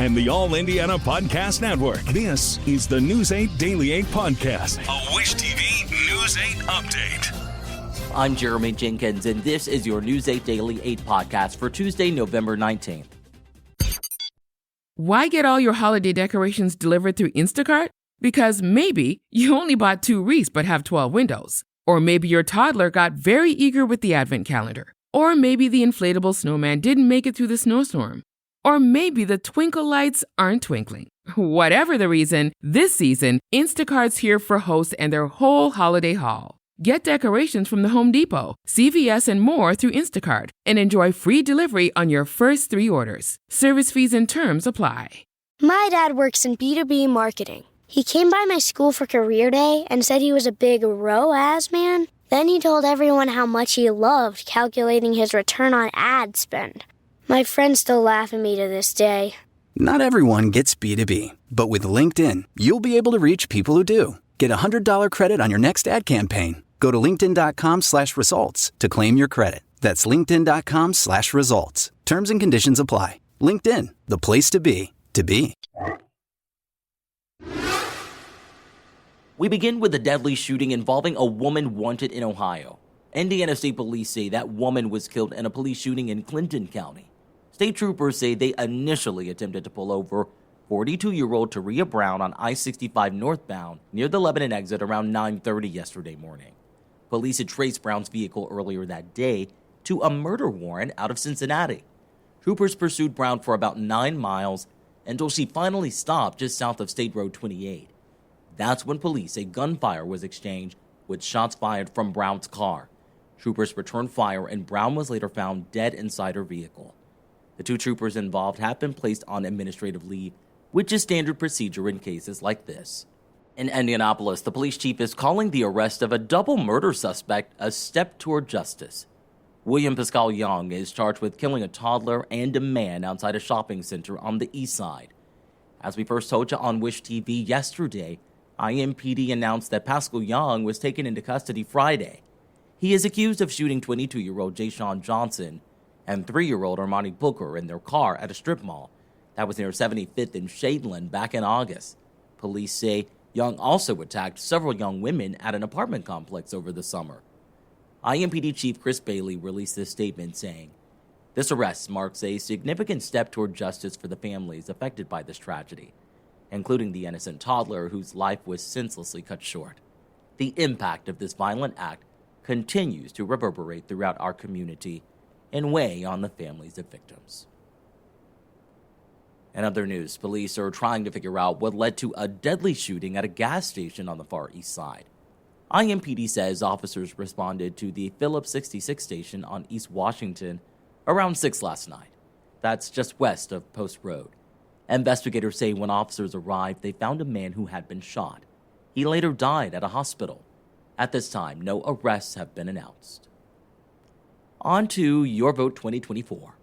and the All Indiana Podcast Network. This is the News 8 Daily 8 Podcast, a Wish TV News 8 update. I'm Jeremy Jenkins, and this is your News 8 Daily 8 Podcast for Tuesday, November 19th. Why get all your holiday decorations delivered through Instacart? Because maybe you only bought 2 wreaths but have 12 windows. Or maybe your toddler got very eager with the advent calendar. Or maybe the inflatable snowman didn't make it through the snowstorm. Or maybe the twinkle lights aren't twinkling. Whatever the reason, this season, Instacart's here for hosts and their whole holiday haul. Get decorations from the Home Depot, CVS, and more through Instacart and enjoy free delivery on your first 3 orders. Service fees and terms apply. My dad works in B2B marketing. He came by my school for career day and said he was a big ROAS man. Then he told everyone how much he loved calculating his return on ad spend. My friends still laugh at me to this day. Not everyone gets B2B, but with LinkedIn, you'll be able to reach people who do. Get a $100 credit on your next ad campaign. Go to linkedin.com/results to claim your credit. That's linkedin.com/results. Terms and conditions apply. LinkedIn, the place to be, to be. We begin with a deadly shooting involving a woman wanted in Ohio. Indiana State Police say that woman was killed in a police shooting in Clinton County. State troopers say they initially attempted to pull over 42-year-old Taria Brown on I-65 northbound near the Lebanon exit around 9:30 yesterday morning. Police had traced Brown's vehicle earlier that day to a murder warrant out of Cincinnati. Troopers pursued Brown for about 9 miles until she finally stopped just south of State Road 28. That's when police say gunfire was exchanged with shots fired from Brown's car. Troopers returned fire and Brown was later found dead inside her vehicle. The 2 troopers involved have been placed on administrative leave, which is standard procedure in cases like this. In Indianapolis, the police chief is calling the arrest of a double murder suspect a step toward justice. William Pascal Young is charged with killing a toddler and a man outside a shopping center on the east side. As we first told you on Wish TV yesterday, IMPD announced that Pascal Young was taken into custody Friday. He is accused of shooting 22-year-old Jayshawn Johnson and 3-year-old Armani Booker in their car at a strip mall that was near 75th and Shadeland back in August. Police say Young also attacked several young women at an apartment complex over the summer. IMPD Chief Chris Bailey released this statement saying, "This arrest marks a significant step toward justice for the families affected by this tragedy, including the innocent toddler whose life was senselessly cut short. The impact of this violent act continues to reverberate throughout our community and weigh on the families of victims." In other news, police are trying to figure out what led to a deadly shooting at a gas station on the Far East Side. IMPD says officers responded to the Phillips 66 station on East Washington around 6 last night. That's just west of Post Road. Investigators say when officers arrived, they found a man who had been shot. He later died at a hospital. At this time, no arrests have been announced. On to Your Vote 2024.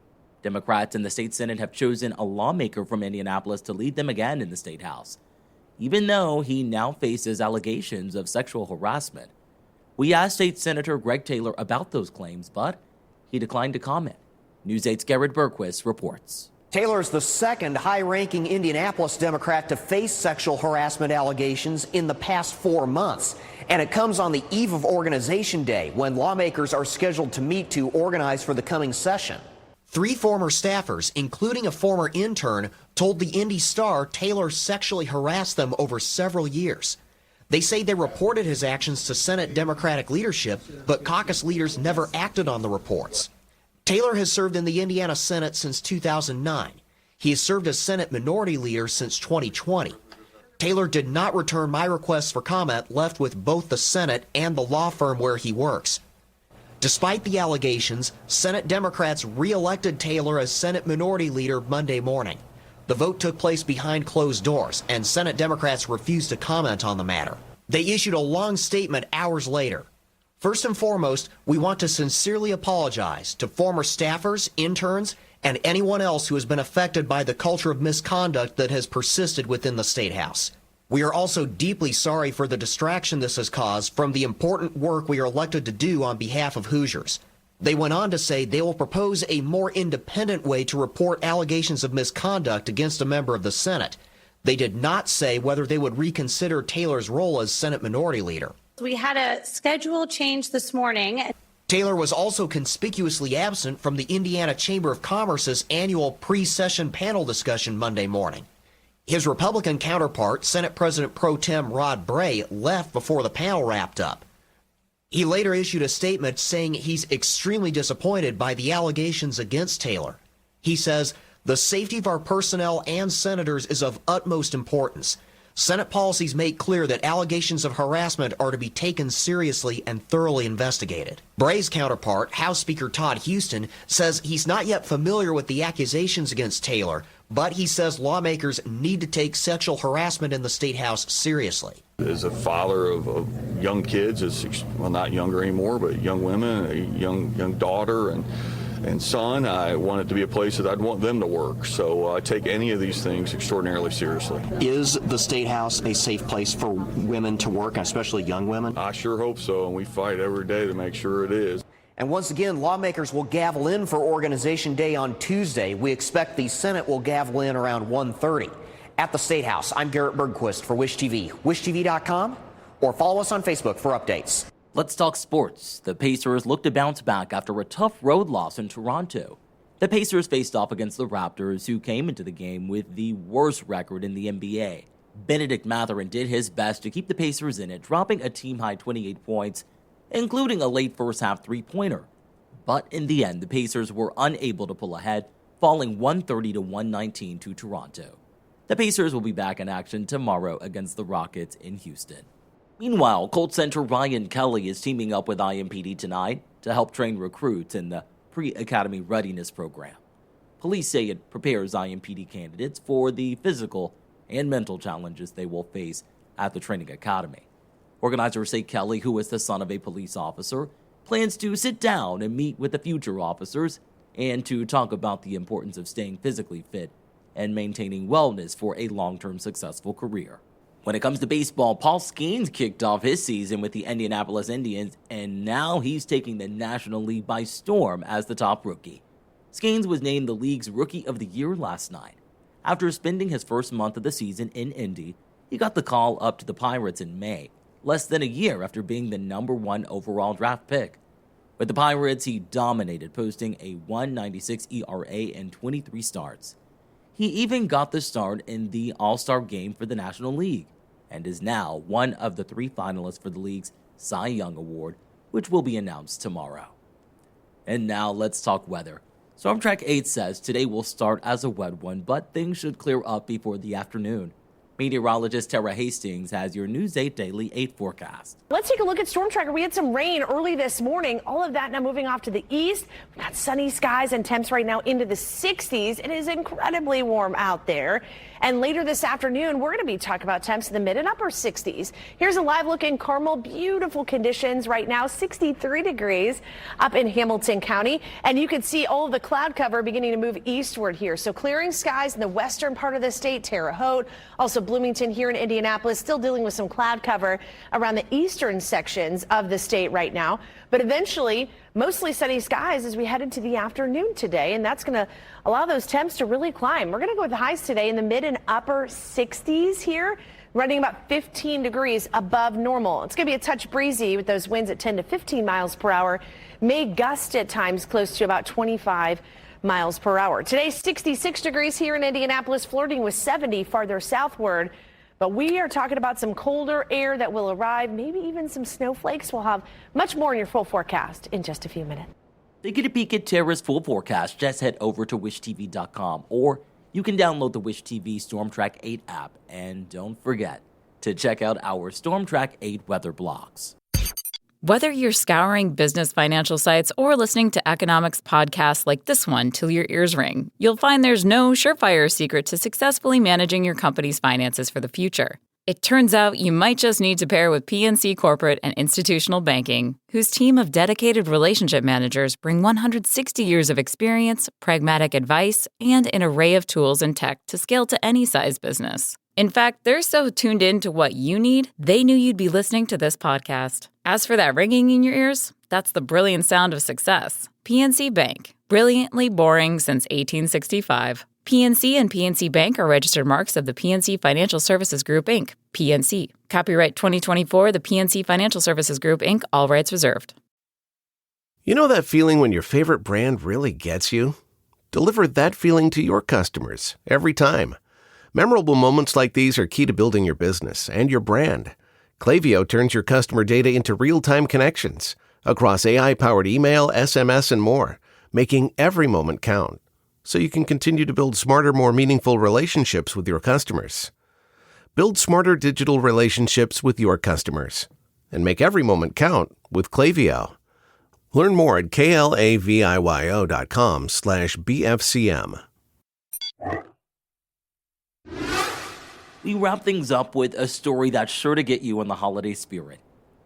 Democrats in the state Senate have chosen a lawmaker from Indianapolis to lead them again in the state house, even though he now faces allegations of sexual harassment. We asked State Senator Greg Taylor about those claims, but he declined to comment. News 8's Garrett Berquist reports. Taylor is the second high-ranking Indianapolis Democrat to face sexual harassment allegations in the past 4 months. And it comes on the eve of Organization Day, when lawmakers are scheduled to meet to organize for the coming session. 3 former staffers, including a former intern, told the Indy Star Taylor sexually harassed them over several years. They say they reported his actions to Senate Democratic leadership, but caucus leaders never acted on the reports. Taylor has served in the Indiana Senate since 2009. He has served as Senate Minority Leader since 2020. Taylor did not return my requests for comment, left with both the Senate and the law firm where he works. Despite the allegations, Senate Democrats re-elected Taylor as Senate Minority Leader Monday morning. The vote took place behind closed doors, and Senate Democrats refused to comment on the matter. They issued a long statement hours later. First and foremost, we want to sincerely apologize to former staffers, interns, and anyone else who has been affected by the culture of misconduct that has persisted within the State House. We are also deeply sorry for the distraction this has caused from the important work we are elected to do on behalf of Hoosiers. They went on to say they will propose a more independent way to report allegations of misconduct against a member of the Senate. They did not say whether they would reconsider Taylor's role as Senate Minority Leader. We had a schedule change this morning. Taylor was also conspicuously absent from the Indiana Chamber of Commerce's annual pre-session panel discussion Monday morning. His Republican counterpart, Senate President Pro Tem Rod Bray, left before the panel wrapped up. He later issued a statement saying he's extremely disappointed by the allegations against Taylor. He says, "The safety of our personnel and senators is of utmost importance. Senate policies make clear that allegations of harassment are to be taken seriously and thoroughly investigated." Bray's counterpart, House Speaker Todd Houston, says he's not yet familiar with the accusations against Taylor, but he says lawmakers need to take sexual harassment in the State House seriously. As a father of young kids, well, not younger anymore, but young women, a young daughter and son, I want it to be a place that I'd want them to work. So I take any of these things extraordinarily seriously. Is the State House a safe place for women to work, especially young women? I sure hope so, and we fight every day to make sure it is. And once again, lawmakers will gavel in for Organization Day on Tuesday. We expect the Senate will gavel in around 1:30. At the State House, I'm Garrett Bergquist for Wish TV, wishtv.com, or follow us on Facebook for updates. Let's talk sports. The Pacers look to bounce back after a tough road loss in Toronto. The Pacers faced off against the Raptors, who came into the game with the worst record in the NBA. Benedict Mathurin did his best to keep the Pacers in it, dropping a team-high 28 points, including a late first-half three-pointer. But in the end, the Pacers were unable to pull ahead, falling 130-119 to Toronto. The Pacers will be back in action tomorrow against the Rockets in Houston. Meanwhile, Colts center Ryan Kelly is teaming up with IMPD tonight to help train recruits in the Pre-Academy Readiness Program. Police say it prepares IMPD candidates for the physical and mental challenges they will face at the training academy. Organizers say Kelly, who is the son of a police officer, plans to sit down and meet with the future officers and to talk about the importance of staying physically fit and maintaining wellness for a long-term successful career. When it comes to baseball, Paul Skeens kicked off his season with the Indianapolis Indians, and now he's taking the National League by storm as the top rookie. Skeens was named the league's Rookie of the Year last night. After spending his first month of the season in Indy, he got the call up to the Pirates in May, less than a year after being the number 1 overall draft pick. With the Pirates, he dominated, posting a 1.96 ERA in 23 starts. He even got the start in the All-Star game for the National League and is now one of the 3 finalists for the league's Cy Young Award, which will be announced tomorrow. And now let's talk weather. Storm Track 8 says today will start as a wet one, but things should clear up before the afternoon. Meteorologist Tara Hastings has your News 8 Daily 8 forecast. Let's take a look at Storm Tracker. We had some rain early this morning. All of that now moving off to the east. We've got sunny skies and temps right now into the 60s. It is incredibly warm out there. And later this afternoon, we're going to be talking about temps in the mid and upper 60s. Here's a live look in Carmel. Beautiful conditions right now, 63 degrees up in Hamilton County. And you can see all of the cloud cover beginning to move eastward here. So clearing skies in the western part of the state, Terre Haute, also Bloomington here in Indianapolis, still dealing with some cloud cover around the eastern sections of the state right now. But eventually, mostly sunny skies as we head into the afternoon today, and that's going to allow those temps to really climb. We're going to go with the highs today in the mid and upper 60s here, running about 15 degrees above normal. It's going to be a touch breezy with those winds at 10 to 15 miles per hour, may gust at times close to about 25 miles per hour. Today, 66 degrees here in Indianapolis, flirting with 70 farther southward. But we are talking about some colder air that will arrive, maybe even some snowflakes. We'll have much more in your full forecast in just a few minutes. To get a peek at Tara's full forecast, just head over to wishtv.com, or you can download the Wish TV Storm Track 8 app. And don't forget to check out our Storm Track 8 weather blogs. Whether you're scouring business financial sites or listening to economics podcasts like this one till your ears ring, you'll find there's no surefire secret to successfully managing your company's finances for the future. It turns out you might just need to pair with PNC Corporate and Institutional Banking, whose team of dedicated relationship managers bring 160 years of experience, pragmatic advice, and an array of tools and tech to scale to any size business. In fact, they're so tuned in to what you need, they knew you'd be listening to this podcast. As for that ringing in your ears, That's the brilliant sound of success. PNC Bank. Brilliantly boring since 1865. PNC and PNC Bank are registered marks of the PNC Financial Services Group, Inc., PNC. Copyright 2024, the PNC Financial Services Group, Inc., all rights reserved. You know that feeling when your favorite brand really gets you? Deliver that feeling to your customers every time. Memorable moments like these are key to building your business and your brand. Klaviyo turns your customer data into real-time connections across AI-powered email, SMS, and more, making every moment count, so you can continue to build smarter, more meaningful relationships with your customers. Build smarter digital relationships with your customers and make every moment count with Klaviyo. Learn more at klaviyo.com/BFCM. We wrap things up with a story that's sure to get you in the holiday spirit.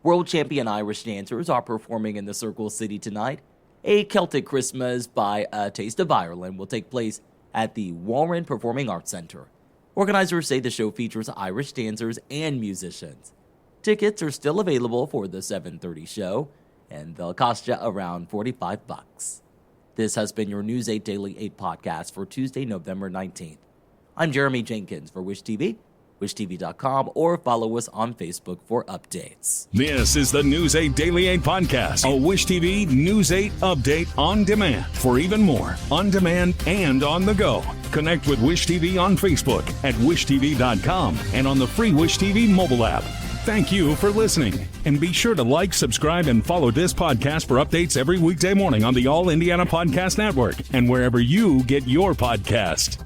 World champion Irish dancers are performing in the Circle City tonight. A Celtic Christmas by A Taste of Ireland will take place at the Warren Performing Arts Center. Organizers say the show features Irish dancers and musicians. Tickets are still available for the 7:30 show, and they'll cost you around $45. This has been your News 8 Daily 8 podcast for Tuesday, November 19th. I'm Jeremy Jenkins for Wish TV, wishtv.com, or follow us on Facebook for updates. This is the News 8 Daily 8 podcast, a Wish TV News 8 update on demand. For even more, on demand and on the go, connect with Wish TV on Facebook at wishtv.com and on the free Wish TV mobile app. Thank you for listening, and be sure to like, subscribe, and follow this podcast for updates every weekday morning on the All Indiana Podcast Network and wherever you get your podcast.